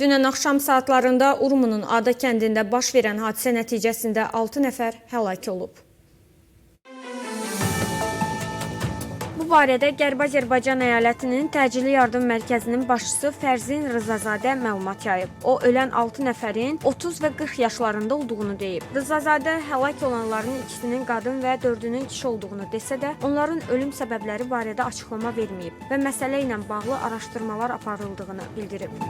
Dünən axşam saatlarında Urmunun Ada kəndində baş verən hadisə nəticəsində 6 nəfər həlak olub. Bu barədə Qərbi Azərbaycan əyalətinin təcili yardım mərkəzinin başçısı Fərzin Rızazadə məlumat yayıb. O, ölən 6 nəfərin 30 və 40 yaşlarında olduğunu deyib. Rızazadə həlak olanların ikisinin qadın və 4-ünün kişi olduğunu desə də, onların ölüm səbəbləri barədə açıqlama verməyib və məsələ ilə bağlı araşdırmalar aparıldığını bildirib.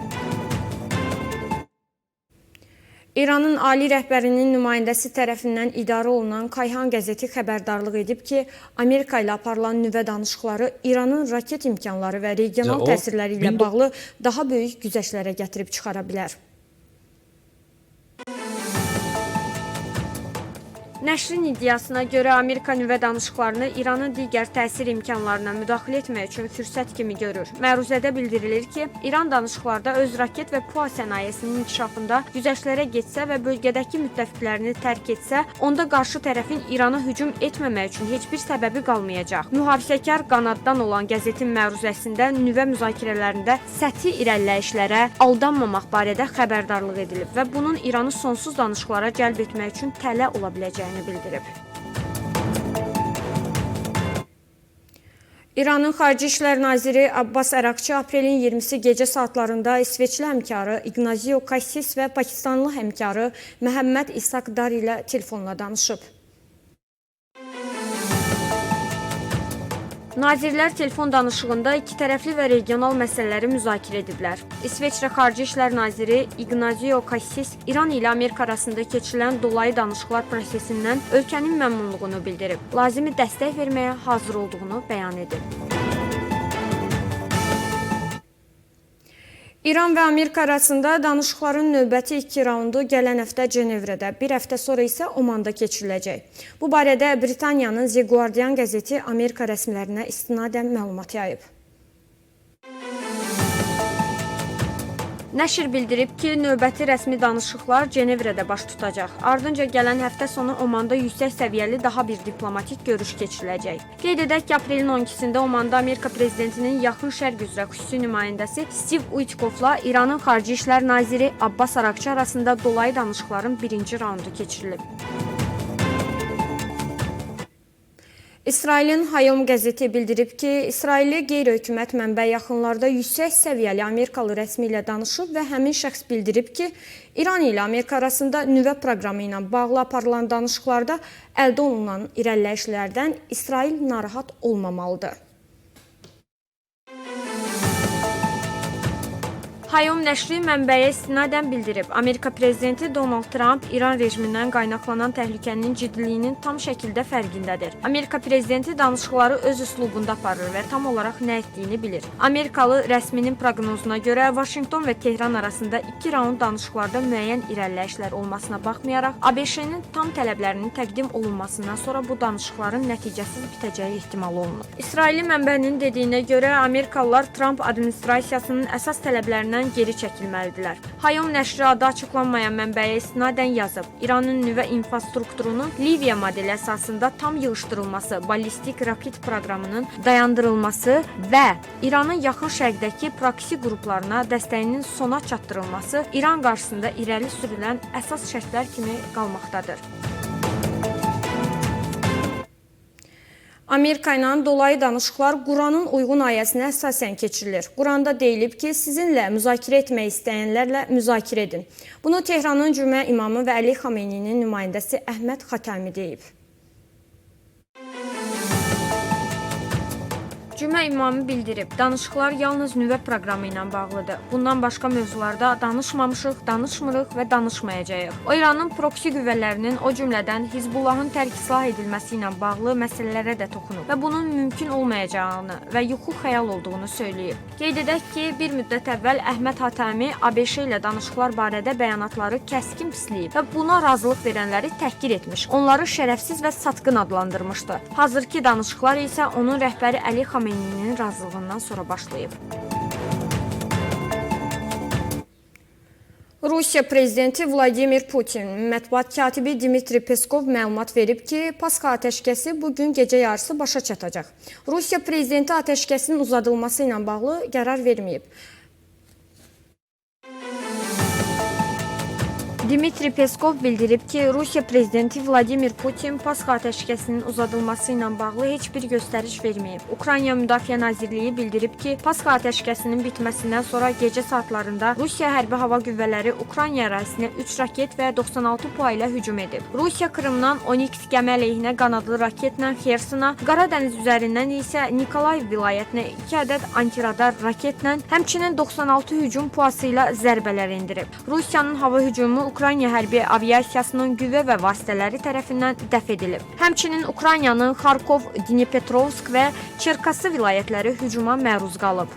İranın ali rəhbərinin nümayəndəsi tərəfindən idarə olunan Kayhan qəzeti xəbərdarlıq edib ki, Amerika ilə aparılan nüvə danışıqları İranın raket imkanları və regional təsirləri ilə bağlı daha böyük güzəştlərə gətirib çıxara bilər. Nəşrin iddiasına görə Amerika nüvə danışıqlarını İranın digər təsir imkanlarına müdaxilə etmək üçün fürsət kimi görür. Məruzədə bildirilir ki, İran danışıqlarda öz raket və PUA sənayesinin inkişafında güzəştlərə getsə və bölgədəki müttəfiqlərini tərk etsə, onda qarşı tərəfin İrana hücum etməmək üçün heç bir səbəbi qalmayacaq. Mühafizəkar qanaddan olan qəzetin məruzəsində nüvə müzakirələrində səthi irəliləyişlərə aldanmamaq barədə xəbərdarlıq edilib və bunun İranı sonsuz danışıqlara cəlb etmək üçün tələ ola biləcəyini bildirib. İranın Xarici İşlər Naziri Abbas Əraqçı aprelin 20-si gecə saatlarında İsveçli həmkarı İgnazio Kassis və Pakistanlı həmkarı Məhəmməd İsaqdar ilə telefonla danışıb. Nazirlər telefon danışığında iki tərəfli və regional məsələləri müzakirə ediblər. İsveçrə Xarici İşlər Naziri Ignazio Kassis İran ilə Amerika arasında keçirilən dolayı danışıqlar prosesindən ölkənin məmnunluğunu bildirib. Lazımi dəstək verməyə hazır olduğunu bəyan edib. İran və Amerika arasında danışıqların növbəti 2 raundu gələn həftə Cenevrədə, bir həftə sonra isə Omanda keçiriləcək. Bu barədə Britaniyanın The Guardian qəzeti Amerika rəsmilərinə istinadən məlumat yayıb. Nəşr bildirib ki, növbəti rəsmi danışıqlar Cenevrədə baş tutacaq. Ardınca gələn həftə sonu Omanda yüksək səviyyəli daha bir diplomatik görüş keçiriləcək. Qeyd edək ki, aprelin 12-sində Omanda Amerika prezidentinin yaxın şərq üzrə xüsusi nümayəndəsi Steve Witkoffla İranın Xarici İşlər Naziri Abbas Əraqçı arasında dolayı danışıqların birinci raundu keçirilib. İsrailin Hayom qəzeti bildirib ki, İsrailli qeyri-hökumət mənbə yaxınlarda yüksək səviyyəli Amerikalı rəsmi ilə danışıb və həmin şəxs bildirib ki, İran ilə Amerika arasında nüvə proqramı ilə bağlı aparılan danışıqlarda əldə olunan irəliləyişlərdən İsrail narahat olmamalıdır. Hayom nəşri mənbəyə istinadən bildirib. Amerika prezidenti Donald Trump İran rejimindən qaynaqlanan təhlükənin ciddiliyinin tam şəkildə fərqindədir. Amerika prezidenti danışıqları öz üslubunda aparır və tam olaraq nə etdiyini bilir. Amerikalı rəsminin proqnozuna görə Vaşinqton və Tehran arasında 2 raund danışıqlarda müəyyən irəliləyişlər olmasına baxmayaraq, ABŞ-nin tam tələblərinin təqdim olunmasından sonra bu danışıqların nəticəsiz bitəcəyi ehtimal olunur. İsrailli mənbənin dediyinə görə Amerikalılar Trump administrasiyasının əsas tələblərindən geri çəkilməlidirlər. Hayom nəşri adı açıqlanmayan mənbəyə istinadən yazıb. İranın nüvə infrastrukturunun Liviya modeli əsasında tam yığışdırılması, ballistik raket proqramının dayandırılması və İranın yaxın şərqdəki proksi qruplarına dəstəyinin sona çatdırılması İran qarşısında irəli sürülən əsas şərtlər kimi qalmaqdadır. Amerika ilə dolayı danışıqlar Quranın uyğun ayəsinə əsasən keçirilir. Quranda deyilib ki, sizinlə müzakirə etmək istəyənlərlə müzakirə edin. Bunu Tehranın Cümə imamı və Əli Xameyninin nümayəndəsi Əhməd Xatəmi deyib. Cümə imamı bildirib, danışıqlar yalnız nüvə proqramı ilə bağlıdır. Bundan başqa mövzularda danışmamışıq, danışmırıq və danışmayacağıq. O, İranın proksi qüvvələrinin, o cümlədən Hizbullahın tərk islah edilməsi ilə bağlı məsələlərə də toxunub və bunun mümkün olmayacağını və yuxu xəyal olduğunu söyləyib. Qeyd edək ki, bir müddət əvvəl Əhməd Xatəmi ABŞ ilə danışıqlar barədə bəyanatları kəskin pisləyib və buna razılıq verənləri təhqir etmiş, onları şərəfsiz və satqın adlandırmışdı. Hazırki danışıqlar isə onun rəhbəri Əli Xameyninin razılığından sonra başlayıb. Rusiya prezidenti Vladimir Putin, mətbuat katibi Dmitri Peskov məlumat verib ki, Pasxa atəşkəsi bugün gecə yarısı başa çatacaq. Rusiya prezidenti atəşkəsinin uzadılması ilə bağlı qərar verməyib. Dmitri Peskov bildirib ki, Rusiya prezidenti Vladimir Putin Pasxa ateşkəsinin uzadılması ilə bağlı heç bir göstəriş verməyib. Ukrayna Müdafiə Nazirliyi bildirib ki, Pasxa ateşkəsinin bitməsindən sonra gecə saatlarında Rusiya hərbi hava qüvvələri Ukrayna ərazisinə 3 raket və 96 PUA ilə hücum edib. Rusiya Krımdan Onyx gəmi əleyhinə qanadlı raketlə Xersona, Qara dəniz üzərindən isə Nikolayev vilayətinə 2 ədəd antiradar raketlə, həmçinin 96 hücum PUA-sı ilə zərbələr endirib. Rusiyanın hava hücumu Ukrayna hərbi aviasiyasının qüvvə və vasitələri tərəfindən dəf edilib. Həmçinin Ukraynanın Xarkov, Dnipropetrovsk və Çerkasy vilayətləri hücuma məruz qalıb.